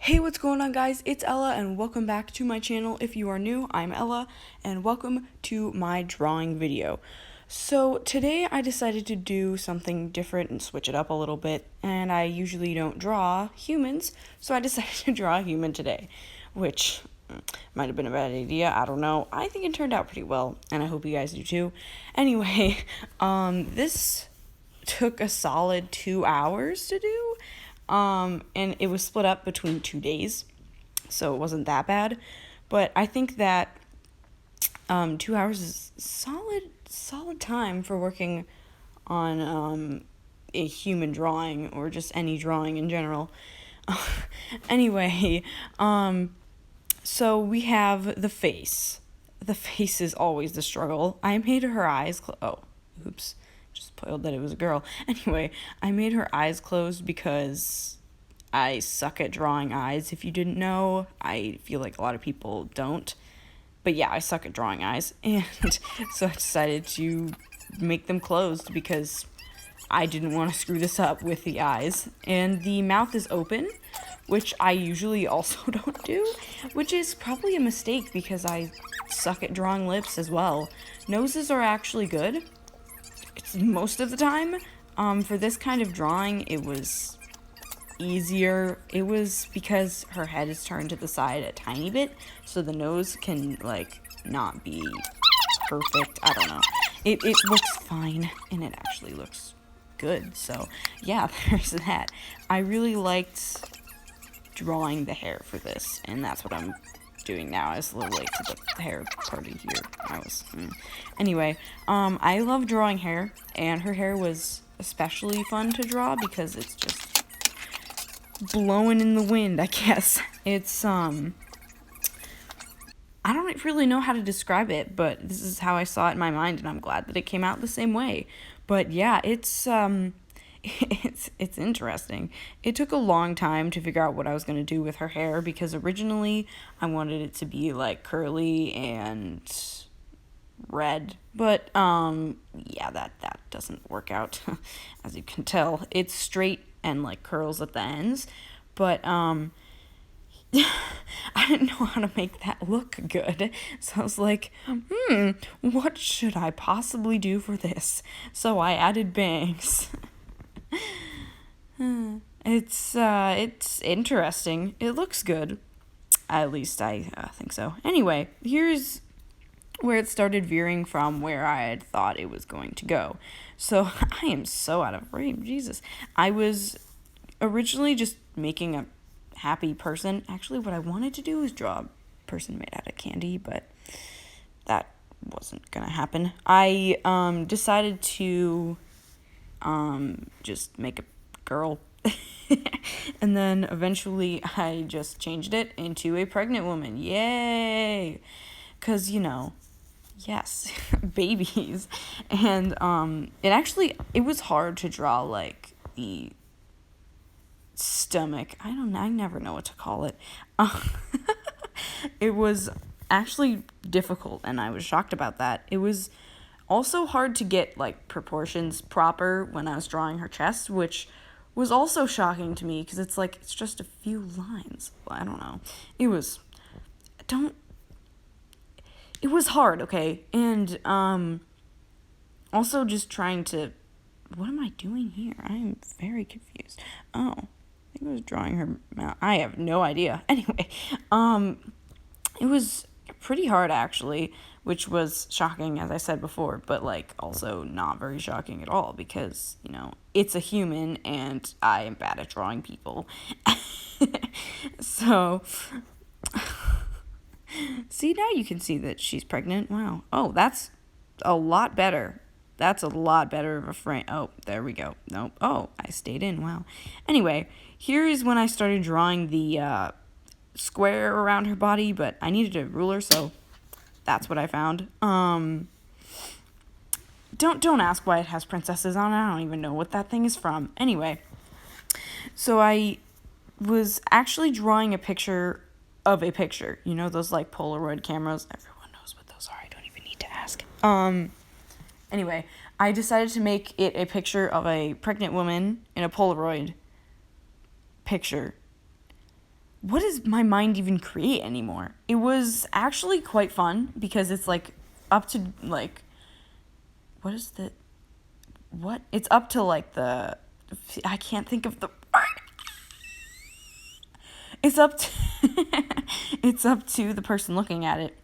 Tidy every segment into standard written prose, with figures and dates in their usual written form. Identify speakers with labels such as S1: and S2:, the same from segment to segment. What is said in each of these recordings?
S1: Hey, what's going on, guys? It's Ella, and welcome back to my channel. If you are new, I'm Ella, and welcome to my drawing video. So today I decided to do something different and switch it up a little bit, and I usually don't draw humans, so I decided to draw a human today, which might have been a bad idea. I don't know. I think it turned out pretty well, and I hope you guys do too. Anyway, this took a solid 2 hours to do. And it was split up between 2 days, so it wasn't that bad. But I think that 2 hours is solid time for working on a human drawing or just any drawing in general. Anyway, so we have the face. The face is always the struggle. I made her eyes oops. Just spoiled that it was a girl. Anyway, I made her eyes closed because I suck at drawing eyes. If you didn't know, I feel like a lot of people don't. But yeah, I suck at drawing eyes. And so I decided to make them closed because I didn't want to screw this up with the eyes. And the mouth is open, which I usually also don't do, which is probably a mistake because I suck at drawing lips as well. Noses are actually good. It's most of the time. For this kind of drawing, it was easier. It was because her head is turned to the side a tiny bit, so the nose can, not be perfect. I don't know. It looks fine, and it actually looks good. So, yeah, there's that. I really liked drawing the hair for this, and that's what I'm doing now. I was a little late to the hair party here. Anyway, I love drawing hair, and her hair was especially fun to draw because it's just blowing in the wind, I guess. It's I don't really know how to describe it, but this is how I saw it in my mind, and I'm glad that it came out the same way. But yeah, it's interesting. It took a long time to figure out what I was going to do with her hair because originally I wanted it to be like curly and red, but yeah, that doesn't work out. As you can tell, it's straight and like curls at the ends, but I didn't know how to make that look good, so I was like, what should I possibly do for this? So I added bangs. It's interesting. It looks good. At least I think so. Anyway, here's where it started veering from where I had thought it was going to go. So I am so out of frame. Jesus. I was originally just making a happy person. Actually, what I wanted to do was draw a person made out of candy, but that wasn't gonna happen. I decided to just make a girl. And then eventually I just changed it into a pregnant woman. Yay! 'Cause, yes, babies. And it was hard to draw like the stomach. I never know what to call it. It was actually difficult, and I was shocked about that. It was also hard to get like proportions proper when I was drawing her chest, which was also shocking to me because it's just a few lines. I don't know. It was hard, okay? And also just trying to, what am I doing here? I am very confused. Oh, I think I was drawing her mouth. I have no idea. Anyway, it was pretty hard actually, which was shocking as I said before, but also not very shocking at all because, it's a human and I am bad at drawing people. So see, now you can see that she's pregnant. Wow. Oh, that's a lot better. That's a lot better of a frame. Oh, there we go. Nope. Oh, I stayed in. Wow. Anyway, here is when I started drawing the square around her body, but I needed a ruler, so that's what I found. Don't ask why it has princesses on it. I don't even know what that thing is from. Anyway, so I was actually drawing a picture of a picture. You know those Polaroid cameras? Everyone knows what those are. I don't even need to ask. Anyway, I decided to make it a picture of a pregnant woman in a Polaroid picture. what does my mind even create anymore? It was actually quite fun because it's like up to like, what is the, what? It's up to like the, I can't think of the, it's up to, it's up to the person looking at it.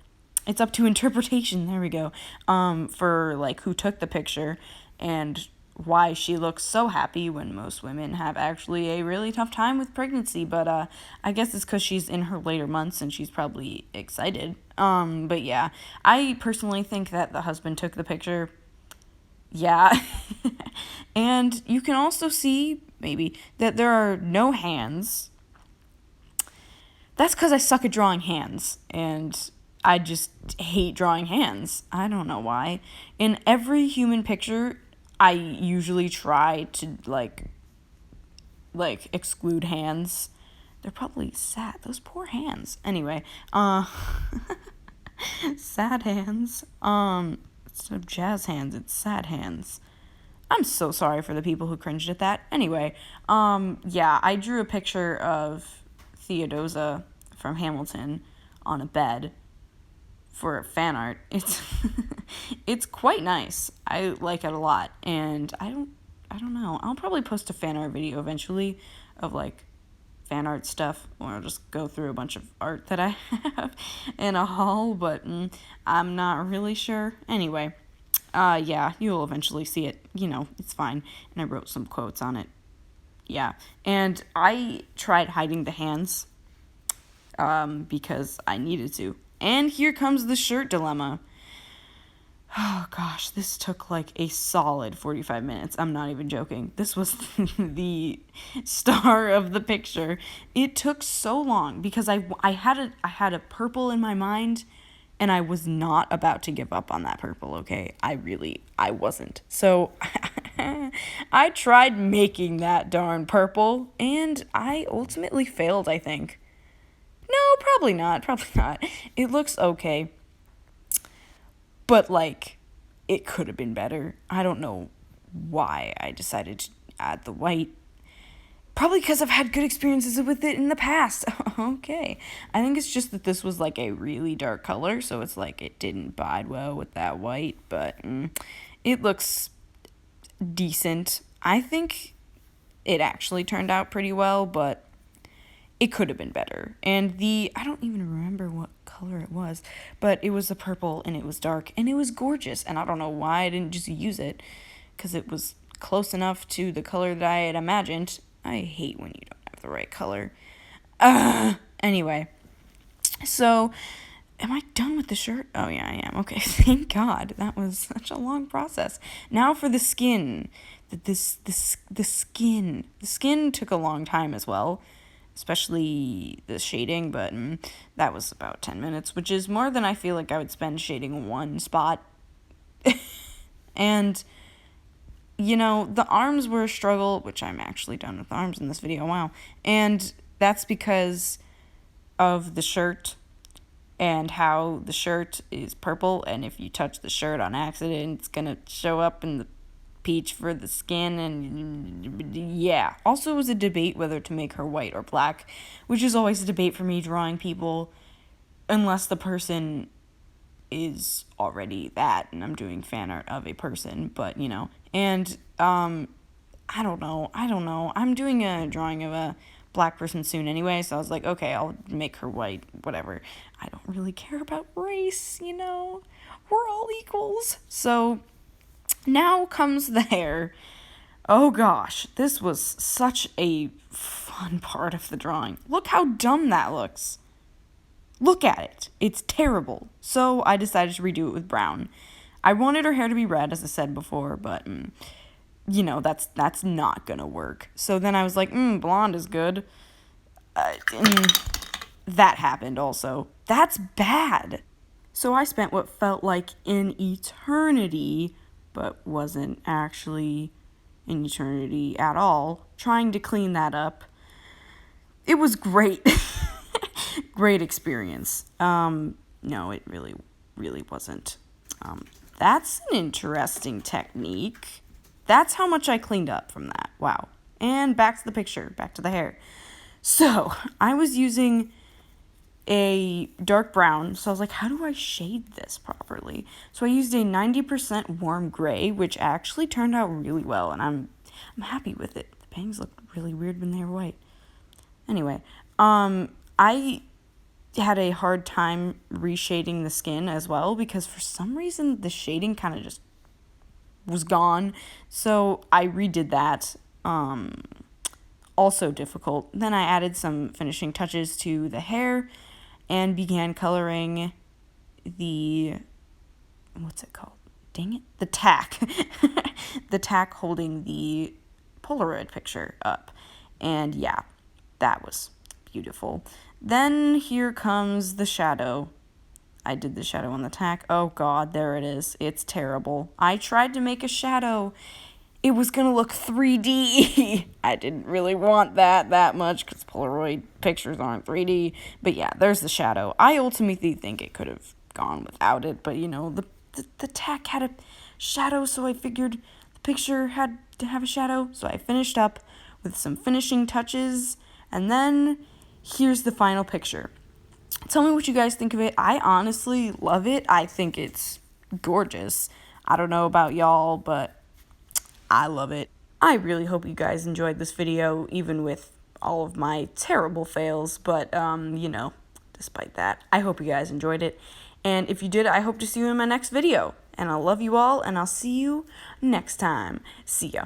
S1: It's up to interpretation, there we go, for like who took the picture and why she looks so happy when most women have actually a really tough time with pregnancy. But I guess it's because she's in her later months and she's probably excited. But yeah, I personally think that the husband took the picture. Yeah. And you can also see, maybe, that there are no hands. That's because I suck at drawing hands, and I just hate drawing hands. I don't know why. In every human picture, I usually try to, like exclude hands. They're probably sad. Those poor hands. Anyway, sad hands. Instead of jazz hands, it's sad hands. I'm so sorry for the people who cringed at that. Anyway, yeah, I drew a picture of Theodosia from Hamilton on a bed for fan art. It's it's quite nice. I like it a lot, and I don't know. I'll probably post a fan art video eventually of like fan art stuff, or I'll just go through a bunch of art that I have in a haul, but I'm not really sure. Anyway, yeah, you'll eventually see it. You know, it's fine. And I wrote some quotes on it. Yeah, and I tried hiding the hands because I needed to. And here comes the shirt dilemma. Oh gosh, this took like a solid 45 minutes. I'm not even joking. This was the star of the picture. It took so long because I had a purple in my mind, and I was not about to give up on that purple, okay? I wasn't. So I tried making that darn purple, and I ultimately failed, I think. No, probably not. Probably not. It looks okay. But, like, it could have been better. I don't know why I decided to add the white. Probably because I've had good experiences with it in the past. Okay. I think it's just that this was, like, a really dark color, so it's like it didn't bide well with that white. But it looks decent. I think it actually turned out pretty well, but it could have been better. And I don't even remember what color it was, but it was a purple and it was dark and it was gorgeous. And I don't know why I didn't just use it, because it was close enough to the color that I had imagined. I hate when you don't have the right color. Anyway, so am I done with the shirt? Oh yeah, I am. Okay, thank God. That was such a long process. Now for the skin. The skin took a long time as well, especially the shading, but that was about 10 minutes, which is more than I feel like I would spend shading one spot. And, you know, the arms were a struggle, which I'm actually done with the arms in this video, wow. And that's because of the shirt and how the shirt is purple, and if you touch the shirt on accident, it's gonna show up in the peach for the skin, and yeah. Also, it was a debate whether to make her white or black, which is always a debate for me drawing people, unless the person is already that, and I'm doing fan art of a person, but, you know, and, I don't know, I'm doing a drawing of a black person soon anyway, so I was like, okay, I'll make her white, whatever. I don't really care about race, you know, we're all equals. So now comes the hair. Oh gosh, this was such a fun part of the drawing. Look how dumb that looks. Look at it. It's terrible. So I decided to redo it with brown. I wanted her hair to be red, as I said before, but, you know, that's not gonna work. So then I was like, blonde is good. That happened also. That's bad. So I spent what felt like an eternity, but wasn't actually an eternity at all, trying to clean that up. It was great. Great experience. No, it really wasn't. That's an interesting technique. That's how much I cleaned up from that. Wow. And back to the picture, back to the hair. So I was using a dark brown, so I was like, how do I shade this properly? So I used a 90% warm gray, which actually turned out really well, and I'm happy with it. The bangs looked really weird when they were white. Anyway, I had a hard time reshading the skin as well because for some reason the shading kind of just was gone. So I redid that. Also difficult. Then I added some finishing touches to the hair and began coloring the, what's it called? Dang it. The tack. The tack holding the Polaroid picture up. And yeah, that was beautiful. Then here comes the shadow. I did the shadow on the tack. Oh god, there it is. It's terrible. I tried to make a shadow. It was gonna look 3D. I didn't really want that much because Polaroid pictures aren't 3D. But yeah, there's the shadow. I ultimately think it could have gone without it, but you know, the tack had a shadow, so I figured the picture had to have a shadow. So I finished up with some finishing touches, and then here's the final picture. Tell me what you guys think of it. I honestly love it. I think it's gorgeous. I don't know about y'all, but I love it. I really hope you guys enjoyed this video, even with all of my terrible fails. But, you know, despite that, I hope you guys enjoyed it. And if you did, I hope to see you in my next video. And I love you all, and I'll see you next time. See ya.